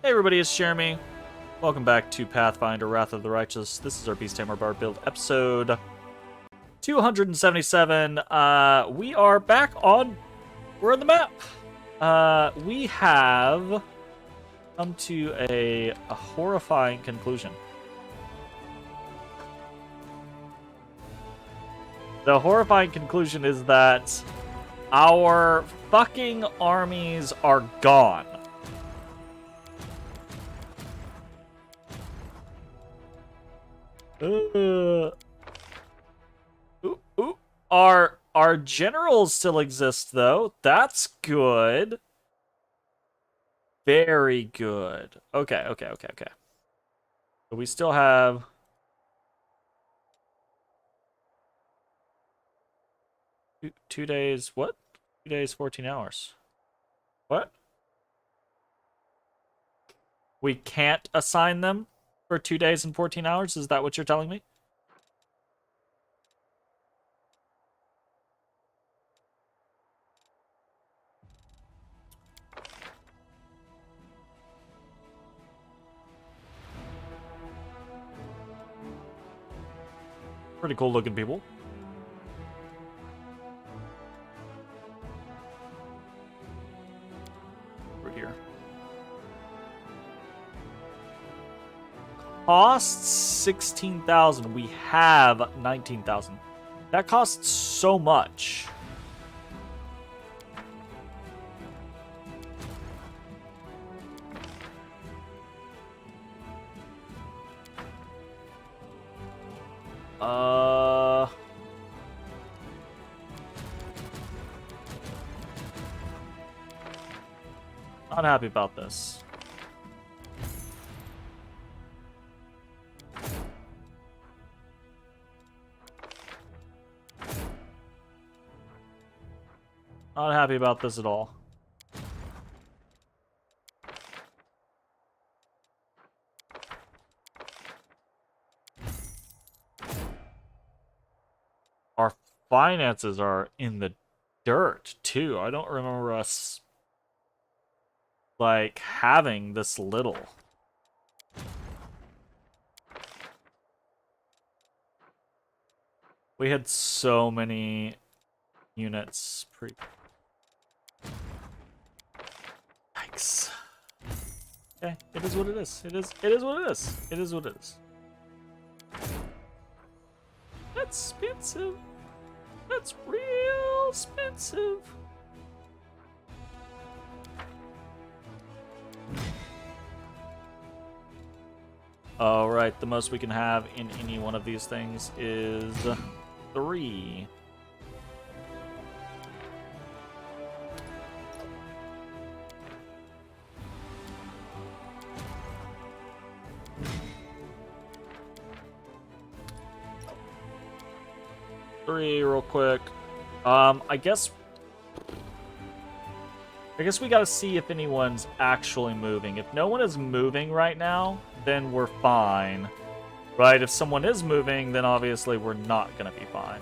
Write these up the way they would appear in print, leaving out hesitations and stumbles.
Hey everybody, it's Jeremy. Welcome back to Pathfinder, Wrath of the Righteous. This is our Tamer build, episode 277. We are back on... We're on the map. We have come to a horrifying conclusion. The horrifying conclusion is that our fucking armies are gone. Our generals still exist, though. That's good. Very good. Okay. So we still have... Two days... What? 2 days, 14 hours. What? We can't assign them for 2 days and 14 hours? Is that what you're telling me? Pretty cool looking people. Over here. Costs 16,000. We have 19,000. That costs so much. Not happy about this. Not happy about this at all. Our finances are in the dirt, too. I don't remember us, like, having this little. We had so many units pre... Yikes. Okay, it is what it is. It is what it is. It is what it is. That's expensive. That's real expensive. Alright, the most we can have in any one of these things is 3. Real quick. I guess we gotta see if anyone's actually moving. If no one is moving right now, then we're fine. Right? If someone is moving, then obviously we're not gonna be fine.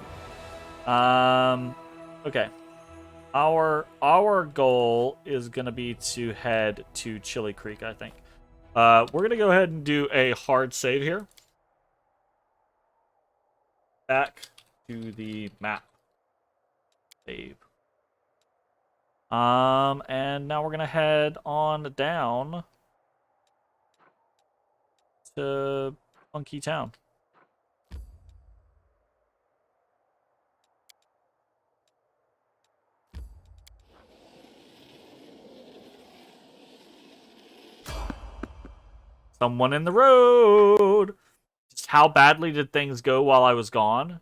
Okay. Our goal is gonna be to head to Chili Creek, I think. We're gonna go ahead and do a hard save here. Back to the map. Save. And now we're gonna head on down to Funky Town. Someone in the road! Just how badly did things go while I was gone?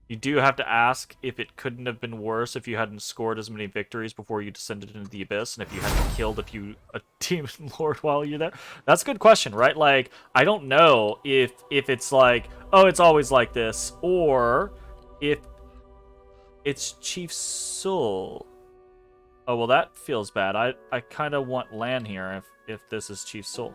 You do have to ask if it couldn't have been worse if you hadn't scored as many victories before you descended into the abyss, and if you hadn't killed a demon lord while you're there. That's a good question, right? Like, I don't know if it's like, oh, it's always like this, or if it's Chief Soul. Oh, well, that feels bad. I kind of want land here if this is Chief Soul.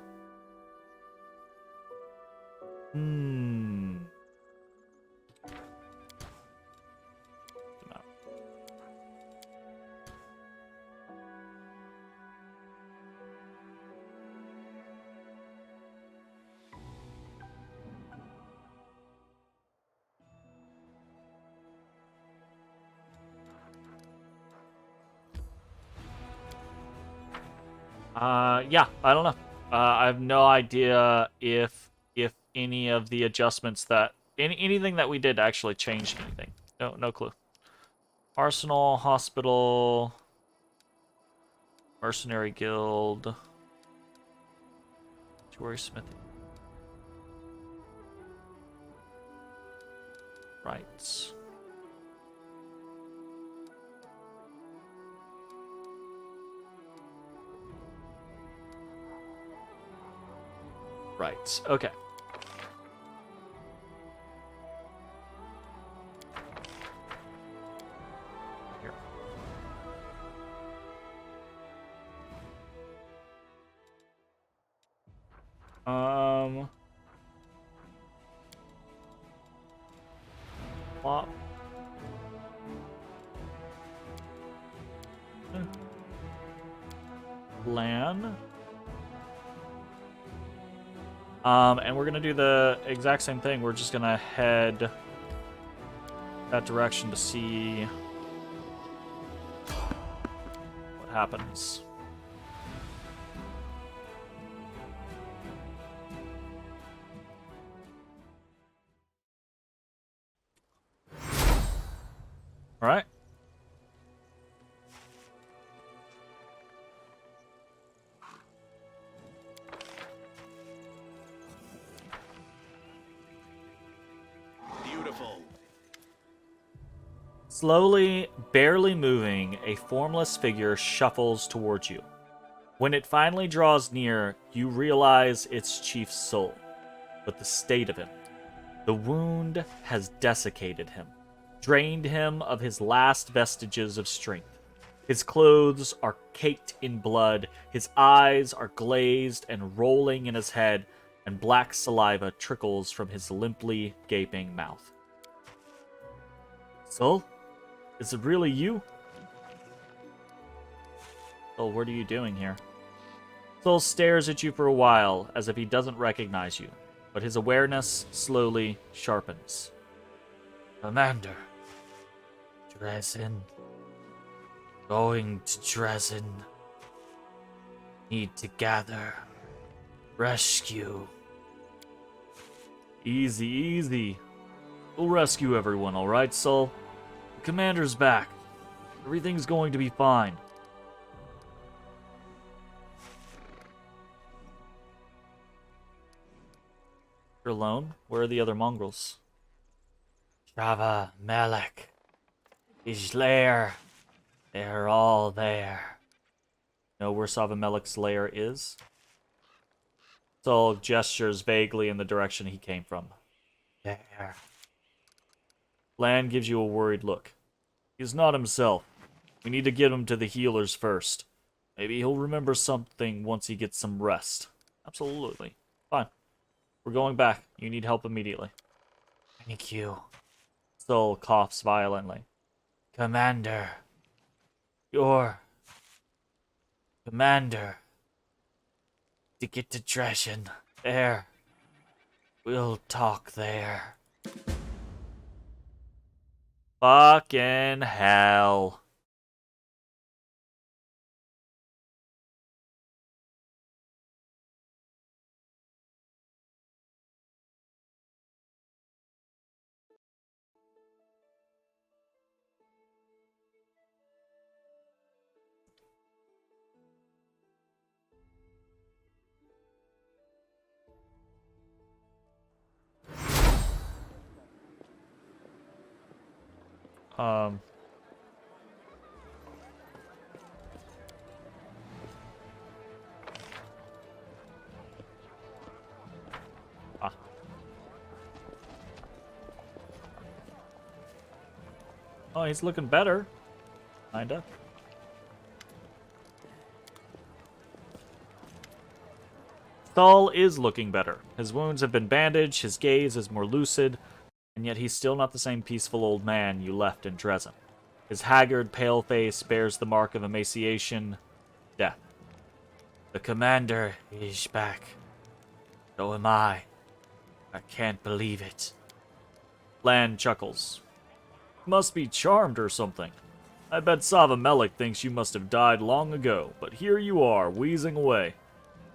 Yeah, I don't know. I have no idea if any of the adjustments that anything that we did actually changed anything. No clue. Arsenal, hospital, mercenary guild, jewelry smith. Rights. Right. Okay. Here. Plop. Lan. And we're gonna do the exact same thing. We're just gonna head that direction to see what happens. All right. Beautiful. Slowly, barely moving, a formless figure shuffles towards you. When it finally draws near, you realize it's Chief Soul, but the state of him. The wound has desiccated him, drained him of his last vestiges of strength. His clothes are caked in blood, his eyes are glazed and rolling in his head, and black saliva trickles from his limply gaping mouth. Soul? Is it really you? Soul, what are you doing here? Soul stares at you for a while, as if he doesn't recognize you, but his awareness slowly sharpens. Commander. Dresden. Going to Dresden. Need to gather. Rescue. Easy, easy. We'll rescue everyone, alright, Soul? The commander's back. Everything's going to be fine. You're alone? Where are the other mongrels? Java, Melek, his lair. They're all there. Know where Sava Melek's lair is? Soul gestures vaguely in the direction he came from. There. Lan gives you a worried look. He's not himself. We need to get him to the healers first. Maybe he'll remember something once he gets some rest. Absolutely. Fine. We're going back. You need help immediately. Thank you. Soul coughs violently. Commander. Your commander. To get to Dresden. There. We'll talk there. Fucking hell. Um. Ah. Oh, he's looking better. Kinda. Thal is looking better. His wounds have been bandaged, his gaze is more lucid, and yet he's still not the same peaceful old man you left in Dresden. His haggard, pale face bears the mark of emaciation, death. The commander is back. So am I. I can't believe it. Lan chuckles. Must be charmed or something. I bet Savamelek thinks you must have died long ago, but here you are, wheezing away.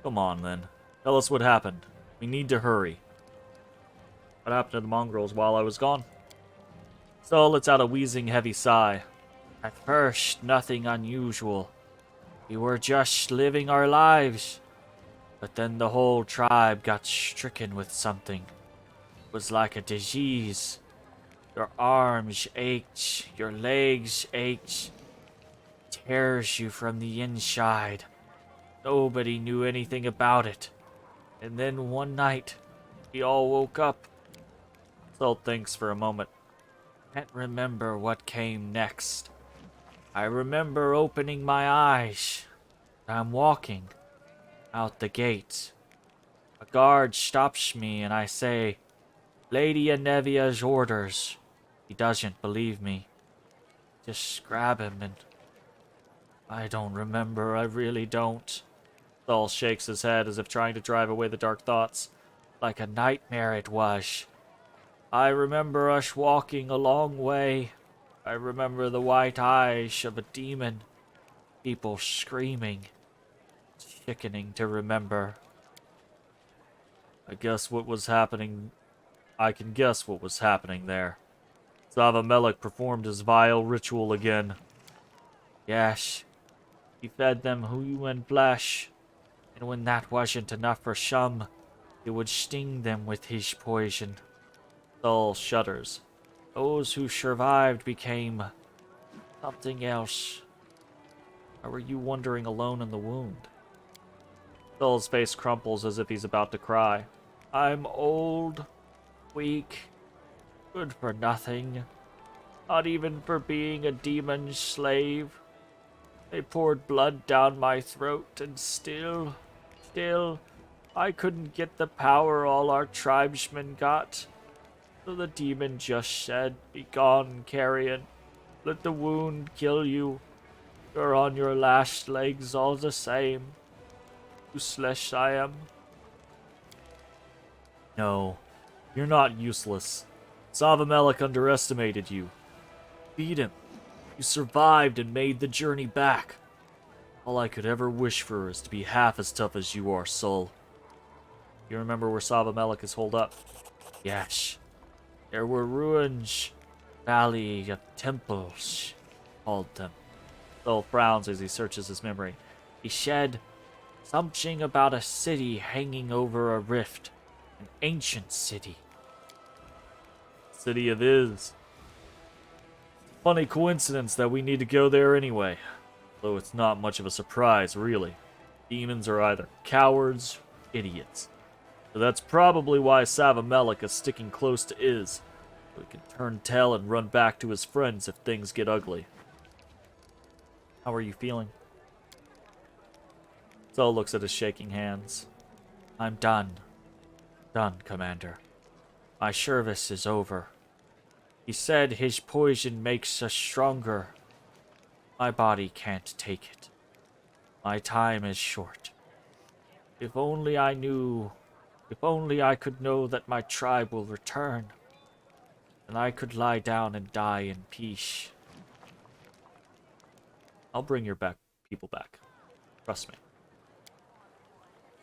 Come on, then. Tell us what happened. We need to hurry. What happened to the mongrels while I was gone? So lets out a wheezing, heavy sigh. At first, nothing unusual. We were just living our lives. But then the whole tribe got stricken with something. It was like a disease. Your arms ached, your legs ached. It tears you from the inside. Nobody knew anything about it. And then one night, we all woke up. Sol thinks for a moment. Can't remember what came next. I remember opening my eyes. I'm walking out the gate. A guard stops me and I say, Lady Anevia's orders. He doesn't believe me. Just grab him and... I don't remember, I really don't. Sol shakes his head as if trying to drive away the dark thoughts. Like a nightmare it was. I remember us walking a long way. I remember the white eyes of a demon. People screaming. Sickening to remember. I can guess what was happening there. Savamelek performed his vile ritual again. Yes, he fed them human flesh, and when that wasn't enough for some, he would sting them with his poison. Sol shudders. Those who survived became something else. Or were you wandering alone in the wound? Sol's face crumples as if he's about to cry. I'm old, weak, good for nothing. Not even for being a demon's slave. They poured blood down my throat, and still, I couldn't get the power all our tribesmen got. So the demon just said, Be gone, carrion. Let the wound kill you. You're on your last legs all the same. Useless I am. No, you're not useless. Savamelek underestimated you. Beat him. You survived and made the journey back. All I could ever wish for is to be half as tough as you are, Sol. You remember where Savamelek is holed up? Yes. There were ruins, valley of temples, called them. Sol frowns as he searches his memory. He said something about a city hanging over a rift. An ancient city. City of Iz. Funny coincidence that we need to go there anyway. Though it's not much of a surprise, really. Demons are either cowards or idiots. So that's probably why Savamelek is sticking close to Iz. So he can turn tail and run back to his friends if things get ugly. How are you feeling? Sol looks at his shaking hands. I'm done. Done, Commander. My service is over. He said his poison makes us stronger. My body can't take it. My time is short. If only I knew... If only I could know that my tribe will return. Then I could lie down and die in peace. I'll bring your people back. Trust me.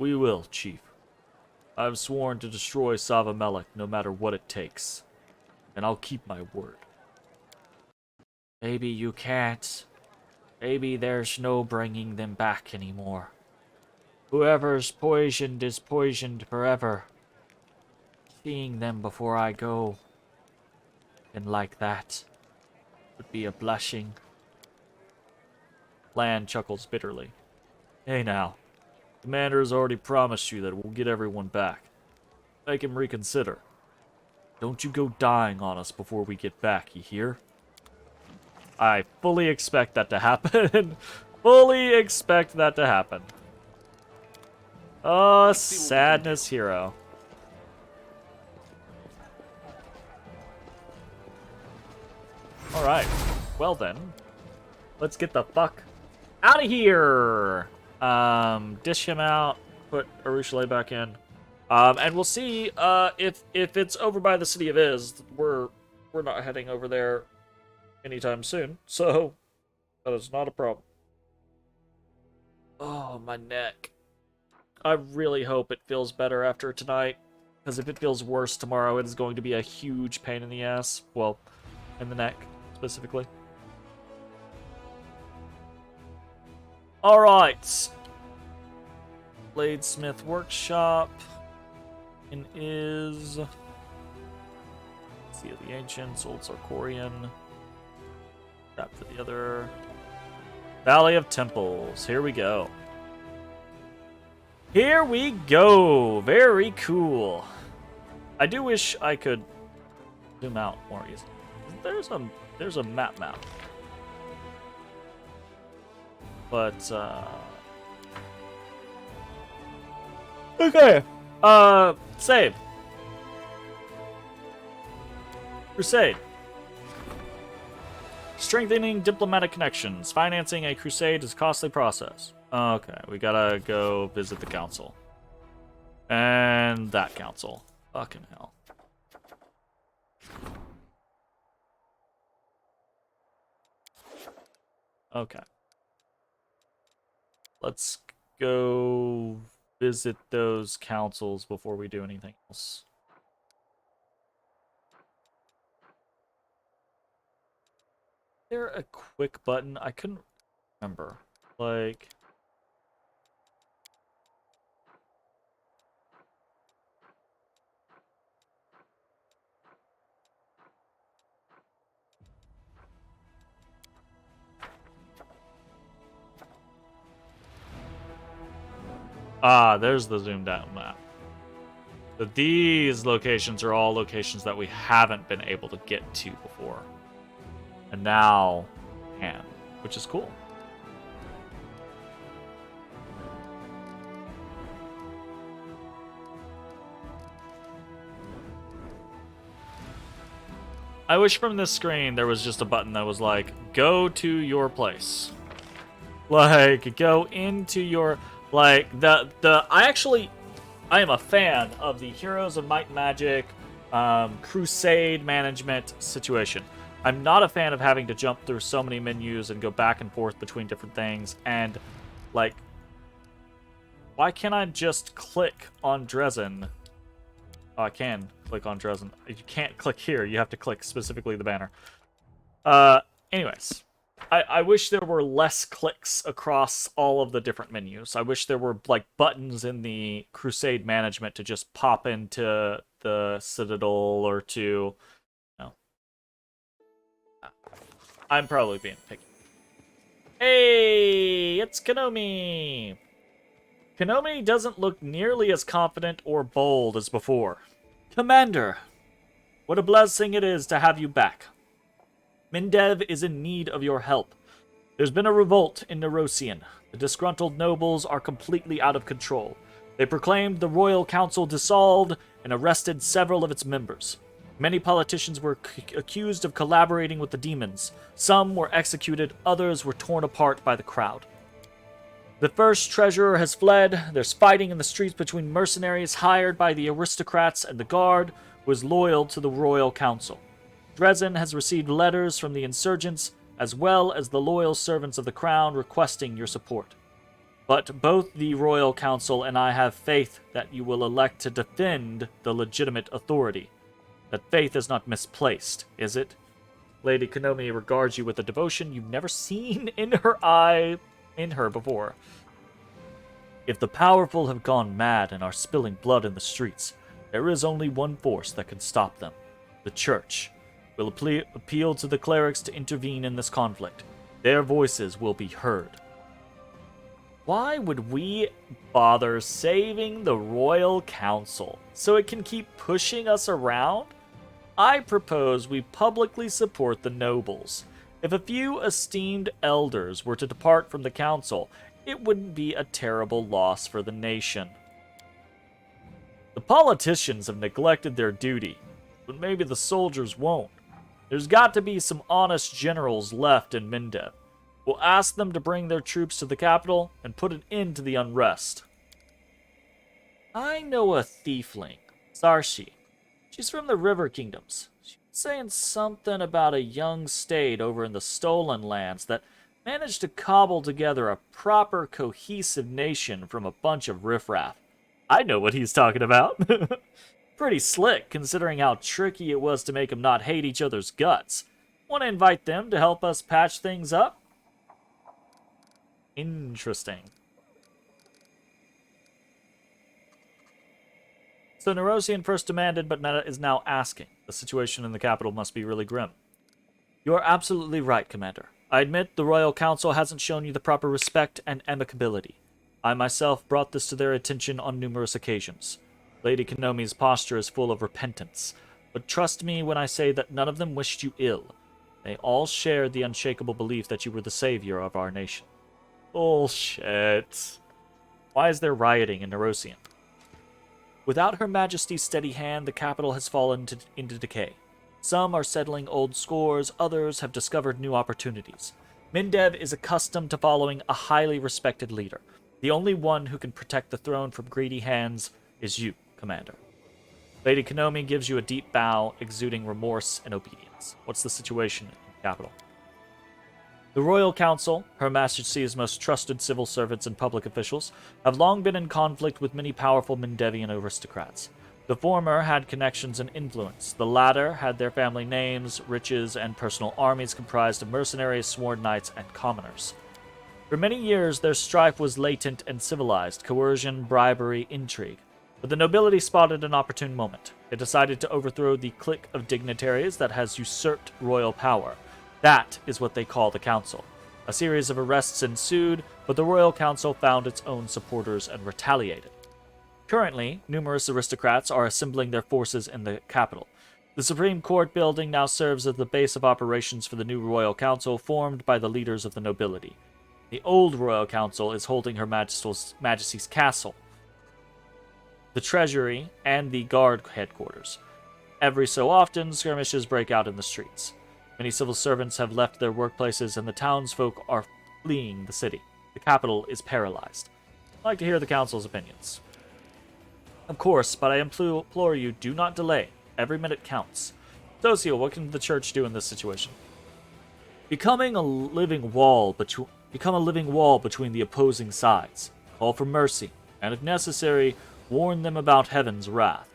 We will, Chief. I've sworn to destroy Savamelek no matter what it takes. And I'll keep my word. Maybe you can't. Maybe there's no bringing them back anymore. Whoever's poisoned is poisoned forever. Seeing them before I go, and like that, would be a blessing. Lan chuckles bitterly. Hey now, Commander's already promised you that we'll get everyone back. Make him reconsider. Don't you go dying on us before we get back, you hear? I fully expect that to happen. Fully expect that to happen. Oh, sadness hero. Alright. Well then. Let's get the fuck out of here! Dish him out. Put Arushale back in. And we'll see if it's over by the city of Iz. We're not heading over there anytime soon. So That is not a problem. Oh, my neck. I really hope it feels better after tonight, because if it feels worse tomorrow, it is going to be a huge pain in the ass. Well, in the neck, specifically. Alright. Bladesmith Workshop. And is... Sea of the Ancients, Old Sarkorian. Tap for the other. Valley of Temples. Here we go. Here we go. Very cool. I do wish I could zoom out more easily. There's a map. But okay. Save. Crusade. Strengthening diplomatic connections. Financing a crusade is a costly process. Okay, we gotta go visit the council. And that council. Fucking hell. Okay. Let's go visit those councils before we do anything else. Is there a quick button? I couldn't remember. Like... Ah, there's the zoomed out map. But these locations are all locations that we haven't been able to get to before. And now can, which is cool. I wish from this screen there was just a button that was like, go to your place. Like, go into your... Like, I am a fan of the Heroes of Might and Magic Crusade management situation. I'm not a fan of having to jump through so many menus and go back and forth between different things. And, like, why can't I just click on Dresden? Oh, I can click on Dresden. You can't click here. You have to click specifically the banner. Anyways. I wish there were less clicks across all of the different menus. I wish there were, like, buttons in the Crusade management to just pop into the Citadel or to... No. I'm probably being picky. Hey! It's Konomi! Konomi doesn't look nearly as confident or bold as before. Commander! What a blessing it is to have you back. Mindev is in need of your help. There's been a revolt in Nerosian. The disgruntled nobles are completely out of control. They proclaimed the royal council dissolved and arrested several of its members. Many politicians were accused of collaborating with the demons. Some were executed, others were torn apart by the crowd. The first treasurer has fled. There's fighting in the streets between mercenaries hired by the aristocrats and the guard, who is loyal to the royal council. Dresden has received letters from the insurgents, as well as the loyal servants of the crown requesting your support. But both the royal council and I have faith that you will elect to defend the legitimate authority. That faith is not misplaced, is it? Lady Konomi regards you with a devotion you've never seen in her before. If the powerful have gone mad and are spilling blood in the streets, there is only one force that can stop them: the Church. We'll appeal to the clerics to intervene in this conflict. Their voices will be heard. Why would we bother saving the Royal Council so it can keep pushing us around? I propose we publicly support the nobles. If a few esteemed elders were to depart from the council, it wouldn't be a terrible loss for the nation. The politicians have neglected their duty, but maybe the soldiers won't. There's got to be some honest generals left in Mindev. We'll ask them to bring their troops to the capital and put an end to the unrest. I know a thiefling, Sarshi. She's from the River Kingdoms. She was saying something about a young state over in the Stolen Lands that managed to cobble together a proper cohesive nation from a bunch of riffraff. I know what he's talking about. Pretty slick, considering how tricky it was to make them not hate each other's guts. Want to invite them to help us patch things up? Interesting. So Nerosian first demanded, but is now asking. The situation in the capital must be really grim. You are absolutely right, Commander. I admit the Royal Council hasn't shown you the proper respect and amicability. I myself brought this to their attention on numerous occasions. Lady Konomi's posture is full of repentance, but trust me when I say that none of them wished you ill. They all shared the unshakable belief that you were the savior of our nation. Bullshit. Why is there rioting in Nerosian? Without Her Majesty's steady hand, the capital has fallen into decay. Some are settling old scores, others have discovered new opportunities. Mindev is accustomed to following a highly respected leader. The only one who can protect the throne from greedy hands is you, Commander. Lady Konomi gives you a deep bow, exuding remorse and obedience. What's the situation in the capital? The Royal Council, Her Majesty's most trusted civil servants and public officials, have long been in conflict with many powerful Mindevian aristocrats. The former had connections and influence. The latter had their family names, riches, and personal armies comprised of mercenaries, sworn knights, and commoners. For many years, their strife was latent and civilized, coercion, bribery, intrigue. But the nobility spotted an opportune moment. It decided to overthrow the clique of dignitaries that has usurped royal power. That is what they call the Council. A series of arrests ensued, but the Royal Council found its own supporters and retaliated. Currently, numerous aristocrats are assembling their forces in the capital. The Supreme Court building now serves as the base of operations for the new Royal Council formed by the leaders of the nobility. The old Royal Council is holding Her Majesty's castle, the treasury, and the guard headquarters. Every so often, skirmishes break out in the streets. Many civil servants have left their workplaces and the townsfolk are fleeing the city. The capital is paralyzed. I'd like to hear the council's opinions. Of course, but I implore you, do not delay. Every minute counts. Socio, what can the church do in this situation? Become a living wall between the opposing sides. Call for mercy, and if necessary, warn them about heaven's wrath.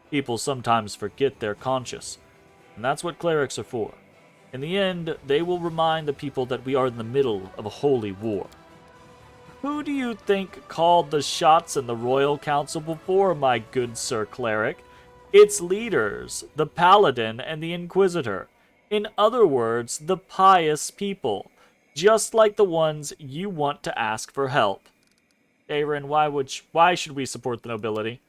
People sometimes forget their conscience, and that's what clerics are for. In the end, they will remind the people that we are in the middle of a holy war. Who do you think called the shots in the Royal Council before, my good Sir Cleric? Its leaders, the Paladin and the Inquisitor. In other words, the pious people. Just like the ones you want to ask for help. Aaron, why should we support the nobility?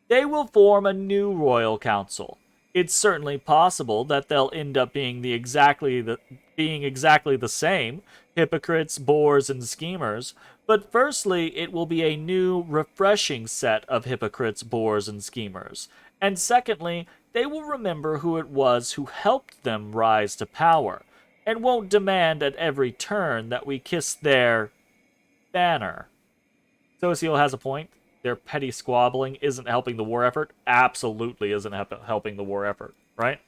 They will form a new Royal Council. It's certainly possible that they'll end up being exactly the same, hypocrites, bores, and schemers. But firstly, it will be a new, refreshing set of hypocrites, bores, and schemers. And secondly, they will remember who it was who helped them rise to power, and won't demand at every turn that we kiss their banner. Socio has a point. Their petty squabbling isn't helping the war effort. Absolutely isn't helping the war effort, right?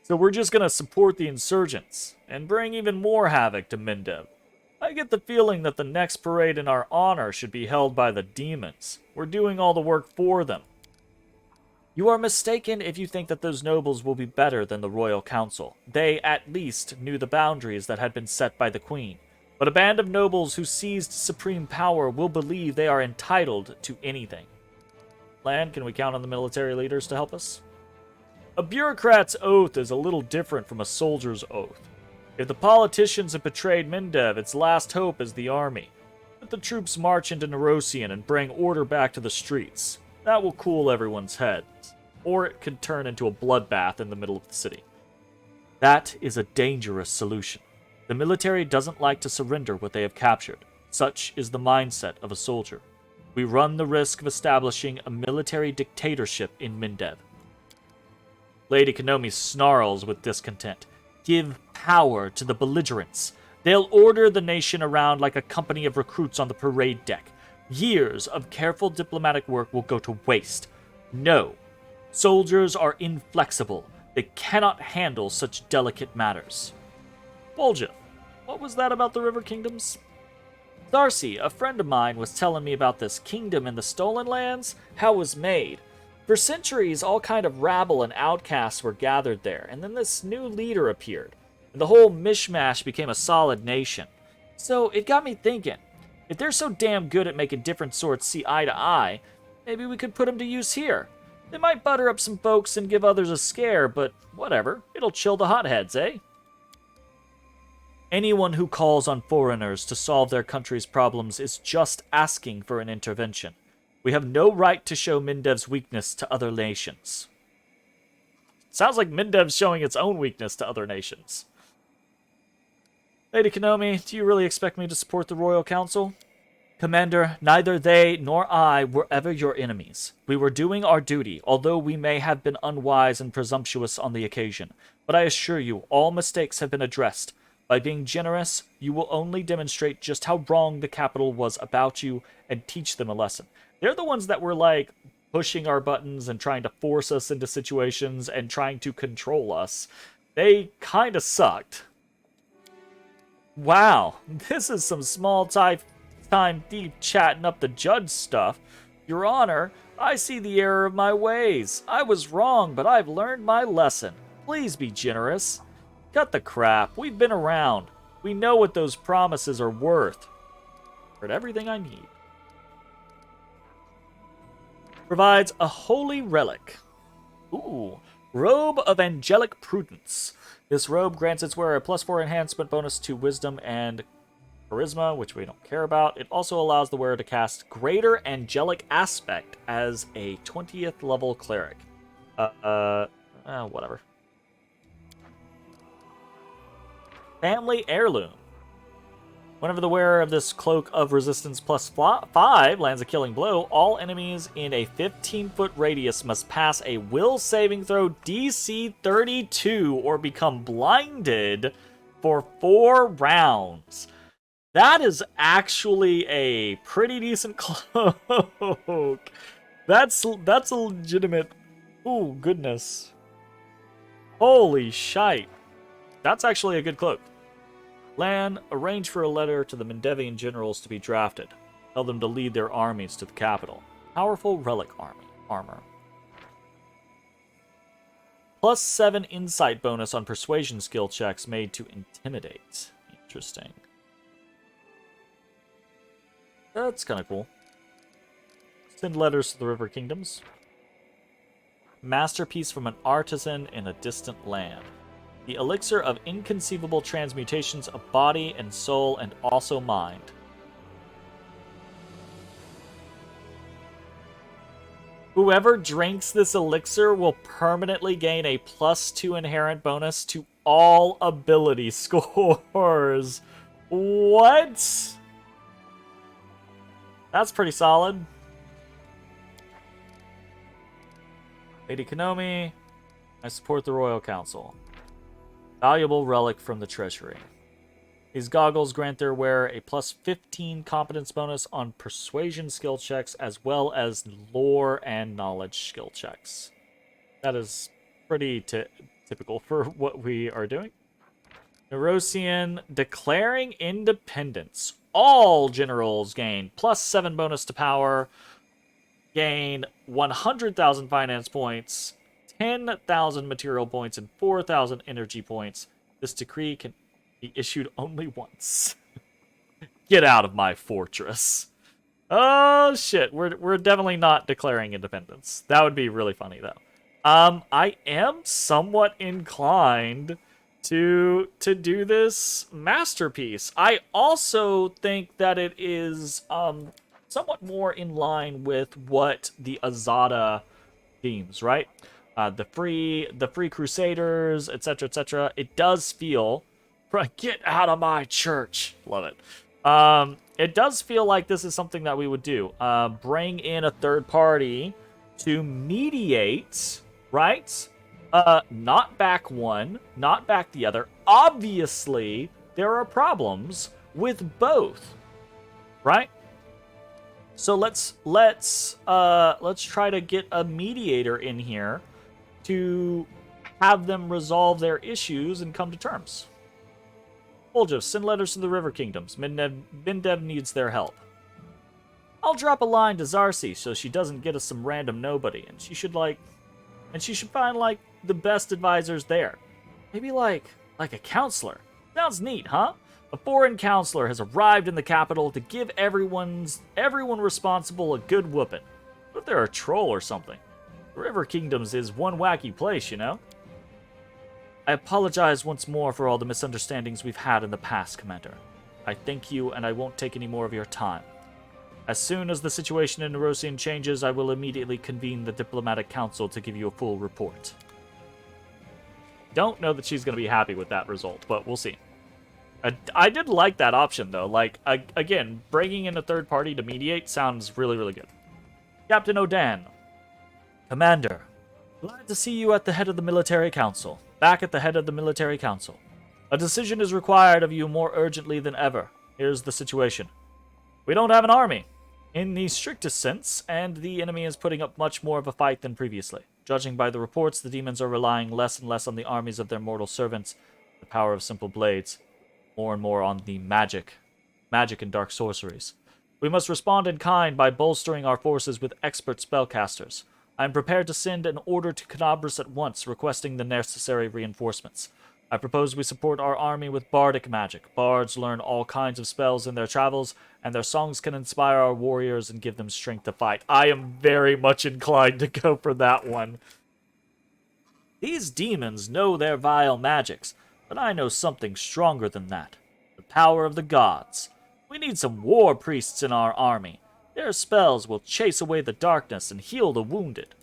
So we're just going to support the insurgents and bring even more havoc to Mindev. I get the feeling that the next parade in our honor should be held by the demons. We're doing all the work for them. You are mistaken if you think that those nobles will be better than the Royal Council. They, at least, knew the boundaries that had been set by the Queen. But a band of nobles who seized supreme power will believe they are entitled to anything. Land, can we count on the military leaders to help us? A bureaucrat's oath is a little different from a soldier's oath. If the politicians have betrayed Mindev, its last hope is the army. Let the troops march into Nerosian and bring order back to the streets. That will cool everyone's heads. Or it could turn into a bloodbath in the middle of the city. That is a dangerous solution. The military doesn't like to surrender what they have captured. Such is the mindset of a soldier. We run the risk of establishing a military dictatorship in Mindev. Lady Konomi snarls with discontent. Give power to the belligerents. They'll order the nation around like a company of recruits on the parade deck. Years of careful diplomatic work will go to waste. No. Soldiers are inflexible. They cannot handle such delicate matters. Bolja, What was that about the River Kingdoms? Darcy, a friend of mine, was telling me about this kingdom in the Stolen Lands, how it was made. For centuries, all kind of rabble and outcasts were gathered there, and then this new leader appeared, and the whole mishmash became a solid nation. So it got me thinking, if they're so damn good at making different sorts see eye to eye, maybe we could put them to use here. They might butter up some folks and give others a scare, but whatever, it'll chill the hotheads, eh? Anyone who calls on foreigners to solve their country's problems is just asking for an intervention. We have no right to show Mindev's weakness to other nations. Sounds like Mindev's showing its own weakness to other nations. Lady Konomi, do you really expect me to support the Royal Council? Commander, neither they nor I were ever your enemies. We were doing our duty, although we may have been unwise and presumptuous on the occasion. But I assure you, all mistakes have been addressed. By being generous, you will only demonstrate just how wrong the capital was about you and teach them a lesson. They're the ones that were, like, pushing our buttons and trying to force us into situations and trying to control us. They kind of sucked. Wow, this is some small-time deep chatting up the judge stuff. Your Honor, I see the error of my ways. I was wrong, but I've learned my lesson. Please be generous. Cut the crap. We've been around. We know what those promises are worth. Heard everything I need. Provides a holy relic. Ooh. Robe of Angelic Prudence. This robe grants its wearer a +4 enhancement bonus to Wisdom and Charisma, which we don't care about. It also allows the wearer to cast Greater Angelic Aspect as a 20th level cleric. Whatever. Family Heirloom. Whenever the wearer of this Cloak of Resistance +5 lands a killing blow, all enemies in a 15-foot radius must pass a will saving throw DC 32 or become blinded for 4 rounds. That is actually a pretty decent cloak. That's a legitimate... Ooh, goodness. Holy shite. That's actually a good cloak. Lan, arrange for a letter to the Mendevian generals to be drafted. Tell them to lead their armies to the capital. Powerful relic armor. +7 insight bonus on persuasion skill checks made to intimidate. Interesting. That's kind of cool. Send letters to the River Kingdoms. Masterpiece from an artisan in a distant land. The elixir of inconceivable transmutations of body and soul and also mind. Whoever drinks this elixir will permanently gain a +2 inherent bonus to all ability scores. What? That's pretty solid. Lady Konomi, I support the Royal Council. Valuable relic from the treasury. These goggles grant their wearer a +15 competence bonus on persuasion skill checks as well as lore and knowledge skill checks. That is pretty typical for what we are doing. Neurosian, declaring independence. All generals gain +7 bonus to power, gain 100,000 finance points, 10,000 material points, and 4,000 energy points. This decree can be issued only once. Get out of my fortress. Oh, shit. We're definitely not declaring independence. That would be really funny, though. I am somewhat inclined to do this masterpiece. I also think that it is somewhat more in line with what the Azada themes, right? The free Crusaders, etc., etc. It does feel... Get out of my church! Love it. It does feel like this is something that we would do. Bring in a third party to mediate, right? Not back one, not back the other. Obviously, there are problems with both, right? So let's try to get a mediator in here to have them resolve their issues and come to terms. Bolger, send letters to the River Kingdoms. Mindev needs their help. I'll drop a line to Zarsi so she doesn't get us some random nobody, and she should find the best advisors there. Maybe like a counselor. Sounds neat, huh? A foreign counselor has arrived in the capital to give everyone responsible a good whooping. What if they're a troll or something? The River Kingdoms is one wacky place, you know? I apologize once more for all the misunderstandings we've had in the past, Commander. I thank you, and I won't take any more of your time. As soon as the situation in Nerosian changes, I will immediately convene the Diplomatic Council to give you a full report. Don't know that she's going to be happy with that result, but we'll see. I did like that option, though. Again, bringing in a third party to mediate sounds really, really good. Captain Odan. Commander. Glad to see you at the head of the Military Council. Back at the head of the Military Council. A decision is required of you more urgently than ever. Here's the situation. We don't have an army, in the strictest sense, and the enemy is putting up much more of a fight than previously. Judging by the reports, the demons are relying less and less on the armies of their mortal servants, the power of simple blades, more and more on the magic and dark sorceries. We must respond in kind by bolstering our forces with expert spellcasters. I am prepared to send an order to Canabras at once, requesting the necessary reinforcements. I propose we support our army with bardic magic. Bards learn all kinds of spells in their travels, and their songs can inspire our warriors and give them strength to fight. I am very much inclined to go for that one. These demons know their vile magics, but I know something stronger than that. The power of the gods. We need some war priests in our army. Their spells will chase away the darkness and heal the wounded.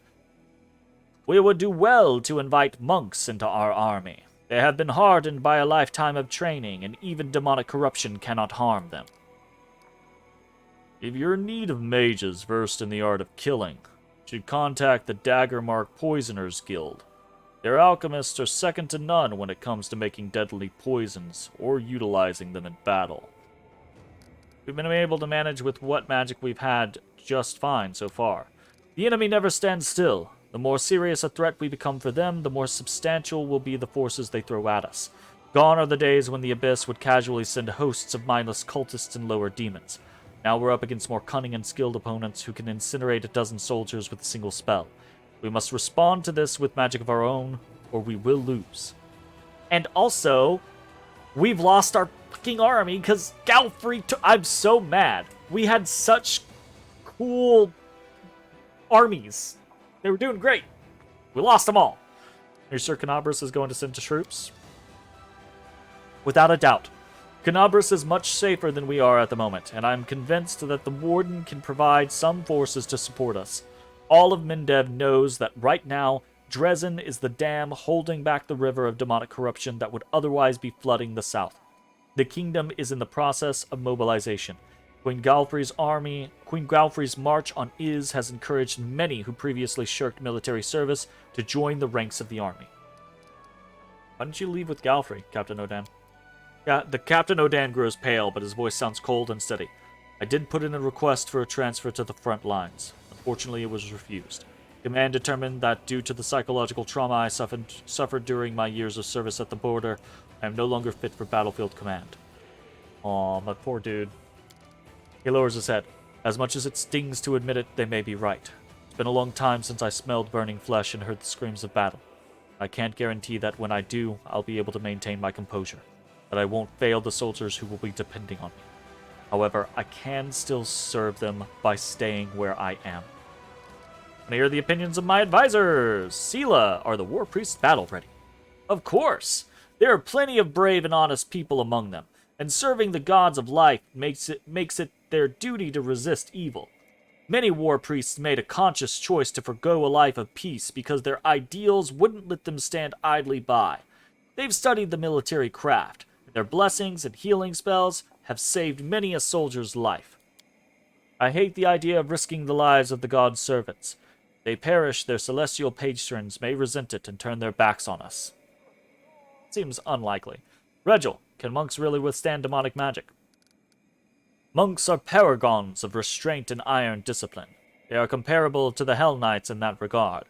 We would do well to invite monks into our army. They have been hardened by a lifetime of training, and even demonic corruption cannot harm them. If you're in need of mages versed in the art of killing, you should contact the Daggermark Poisoners Guild. Their alchemists are second to none when it comes to making deadly poisons or utilizing them in battle. We've been able to manage with what magic we've had just fine so far. The enemy never stands still. The more serious a threat we become for them, the more substantial will be the forces they throw at us. Gone are the days when the Abyss would casually send hosts of mindless cultists and lower demons. Now we're up against more cunning and skilled opponents who can incinerate a dozen soldiers with a single spell. We must respond to this with magic of our own, or we will lose. And also, we've lost our fucking army because Galfrey I'm so mad. We had such cool armies. They were doing great. We lost them all. Are you sure Canabras is going to send to troops? Without a doubt. Canabras is much safer than we are at the moment, and I'm convinced that the Warden can provide some forces to support us. All of Mindev knows that right now, Dresden is the dam holding back the river of demonic corruption that would otherwise be flooding the south. The kingdom is in the process of mobilization. Queen Galfrey's march on Iz has encouraged many who previously shirked military service to join the ranks of the army. Why didn't you leave with Galfrey, Captain Odan? Yeah, the Captain Odan grows pale, but his voice sounds cold and steady. I did put in a request for a transfer to the front lines. Unfortunately, it was refused. Command determined that due to the psychological trauma I suffered during my years of service at the border, I am no longer fit for battlefield command. Aw, my poor dude. He lowers his head. As much as it stings to admit it, they may be right. It's been a long time since I smelled burning flesh and heard the screams of battle. I can't guarantee that when I do, I'll be able to maintain my composure, that I won't fail the soldiers who will be depending on me. However, I can still serve them by staying where I am. And here are the opinions of my advisors. Sela, are the war priests battle ready? Of course! There are plenty of brave and honest people among them, and serving the gods of life makes it their duty to resist evil. Many war priests made a conscious choice to forgo a life of peace because their ideals wouldn't let them stand idly by. They've studied the military craft, and their blessings and healing spells have saved many a soldier's life. I hate the idea of risking the lives of the god's servants. If they perish, their celestial patrons may resent it and turn their backs on us. Seems unlikely. Regil, can monks really withstand demonic magic? Monks are paragons of restraint and iron discipline. They are comparable to the Hell Knights in that regard.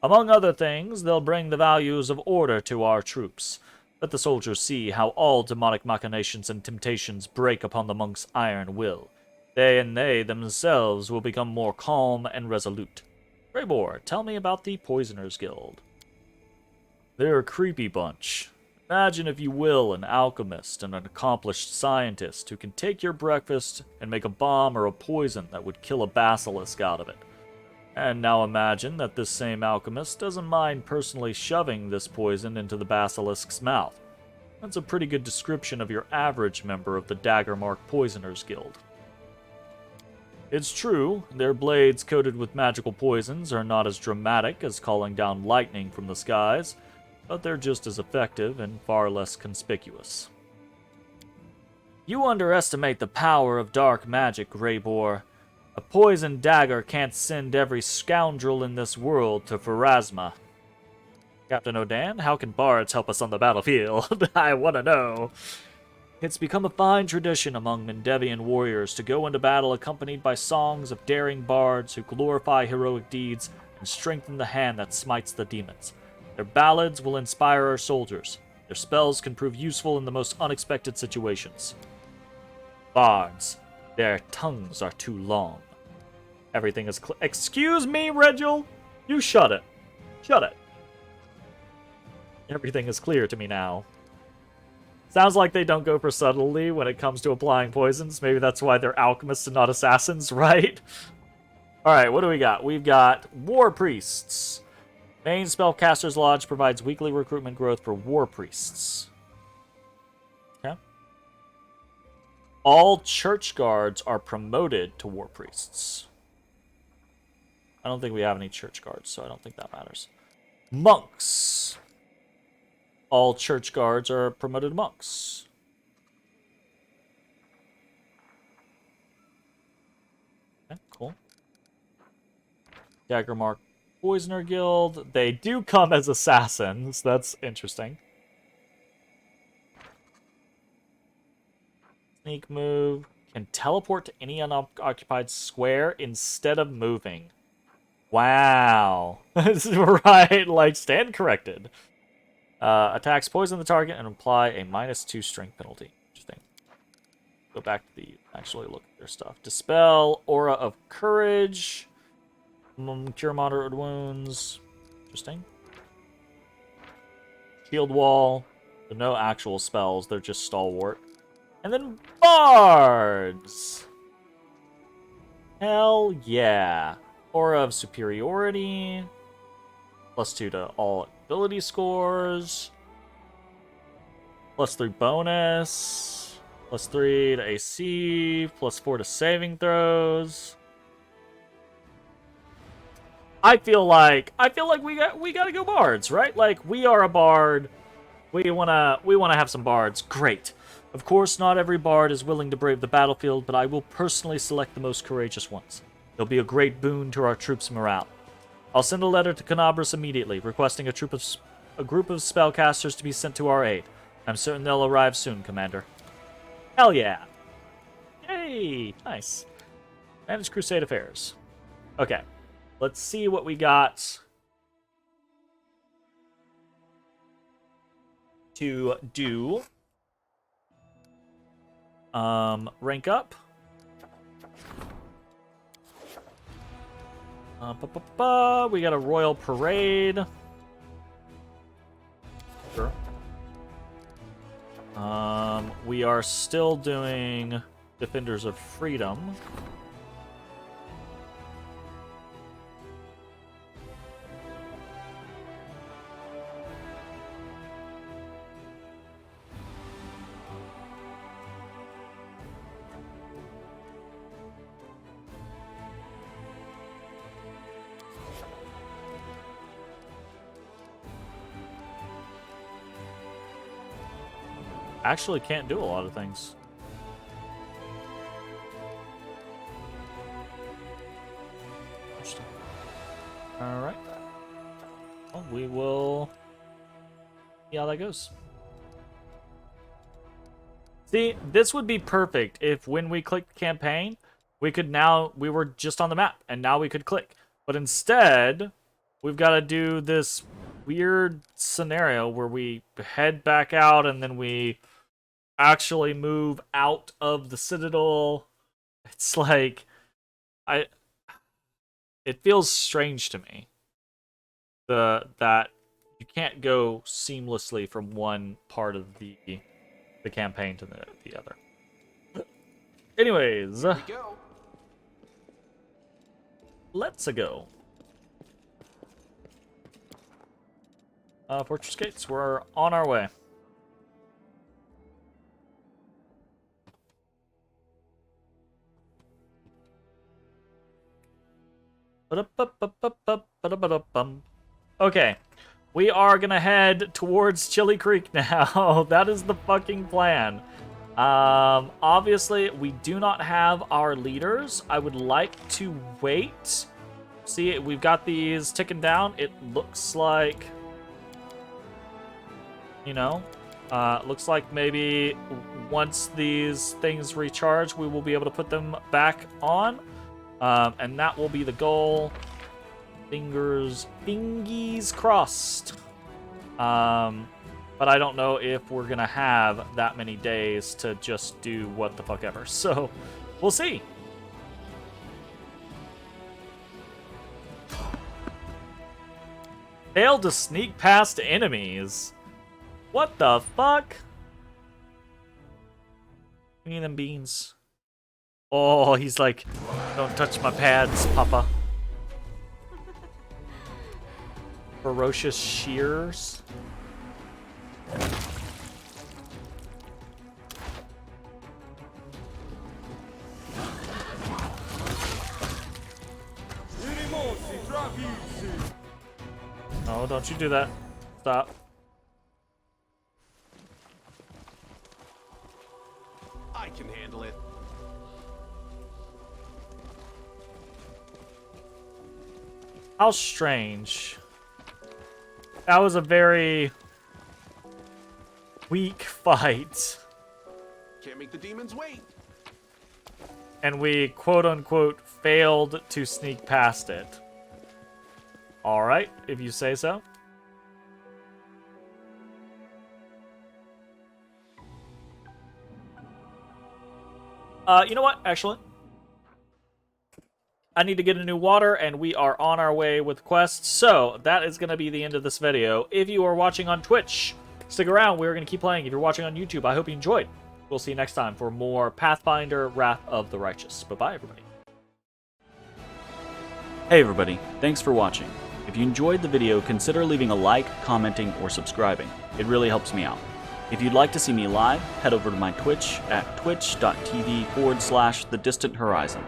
Among other things, they'll bring the values of order to our troops. Let the soldiers see how all demonic machinations and temptations break upon the monk's iron will. They themselves will become more calm and resolute. Greybor, tell me about the Poisoners Guild. They're a creepy bunch. Imagine, if you will, an alchemist and an accomplished scientist who can take your breakfast and make a bomb or a poison that would kill a basilisk out of it. And now imagine that this same alchemist doesn't mind personally shoving this poison into the basilisk's mouth. That's a pretty good description of your average member of the Daggermark Poisoners Guild. It's true, their blades coated with magical poisons are not as dramatic as calling down lightning from the skies, but they're just as effective and far less conspicuous. You underestimate the power of dark magic, Greybor. A poisoned dagger can't send every scoundrel in this world to Pharasma. Captain Odan, how can bards help us on the battlefield? I want to know. It's become a fine tradition among Mendevian warriors to go into battle accompanied by songs of daring bards who glorify heroic deeds and strengthen the hand that smites the demons. Their ballads will inspire our soldiers. Their spells can prove useful in the most unexpected situations. Bards, their tongues are too long. Everything is clear. Excuse me, Regil? You shut it. Shut it. Everything is clear to me now. Sounds like they don't go for subtlety when it comes to applying poisons. Maybe that's why they're alchemists and not assassins, right? Alright, what do we got? We've got War Priests. Main Spellcaster's Lodge provides weekly recruitment growth for War Priests. Okay. All Church Guards are promoted to War Priests. I don't think we have any Church Guards, so I don't think that matters. Monks. All Church Guards are promoted monks. Okay, cool. Daggermark Poisoner Guild. They do come as assassins. That's interesting. Sneak move. Can teleport to any unoccupied square instead of moving. Wow. Right, like, stand corrected. Attacks poison the target and apply a -2 strength penalty. Interesting. Go back to actually look at their stuff. Dispel, Aura of Courage. Cure moderate wounds. Interesting. Shield Wall. So no actual spells, they're just Stalwart. And then Bards! Hell yeah. Aura of Superiority. +2 to all ability scores. +3 bonus. +3 to AC. +4 to saving throws. I feel like we gotta go bards, right? Like, we are a bard. We wanna have some bards. Great. Of course, not every bard is willing to brave the battlefield, but I will personally select the most courageous ones. They'll be a great boon to our troops' morale. I'll send a letter to Canabras immediately, requesting a group of spellcasters to be sent to our aid. I'm certain they'll arrive soon, Commander. Hell yeah. Yay! Nice. Manage Crusade Affairs. Okay. Let's see what we got to do. Rank up. We got a Royal Parade. Sure. We are still doing Defenders of Freedom. Actually can't do a lot of things. Alright. Well, we will see how that goes. See, this would be perfect if when we clicked campaign, we were just on the map, and now we could click. But instead, we've got to do this weird scenario where we head back out and then we actually move out of the Citadel. It's like, it feels strange to me that you can't go seamlessly from one part of the campaign to the other. Anyways, let's go. Fortress Gates, we're on our way. Okay, we are gonna head towards Chili Creek now. That is the fucking plan. Obviously, we do not have our leaders. I would like to wait. See, we've got these ticking down. It looks like, you know, looks like maybe once these things recharge, we will be able to put them back on. And that will be the goal. Fingies crossed. But I don't know if we're gonna have that many days to just do what the fuck ever. So, we'll see. Failed to sneak past enemies. What the fuck? Give me them beans. Oh, he's like, don't touch my pads, Papa. Ferocious shears. No, don't you do that. Stop. I can handle it. How strange. That was a very weak fight. Can't make the demons wait. And we, quote-unquote, failed to sneak past it. Alright, if you say so. You know what, actually? I need to get a new WotR, and we are on our way with quests. So, that is going to be the end of this video. If you are watching on Twitch, stick around. We're going to keep playing. If you're watching on YouTube, I hope you enjoyed. We'll see you next time for more Pathfinder Wrath of the Righteous. Bye-bye, everybody. Hey everybody, thanks for watching. If you enjoyed the video, consider leaving a like, commenting, or subscribing. It really helps me out. If you'd like to see me live, head over to my Twitch at twitch.tv/thedistanthorizon.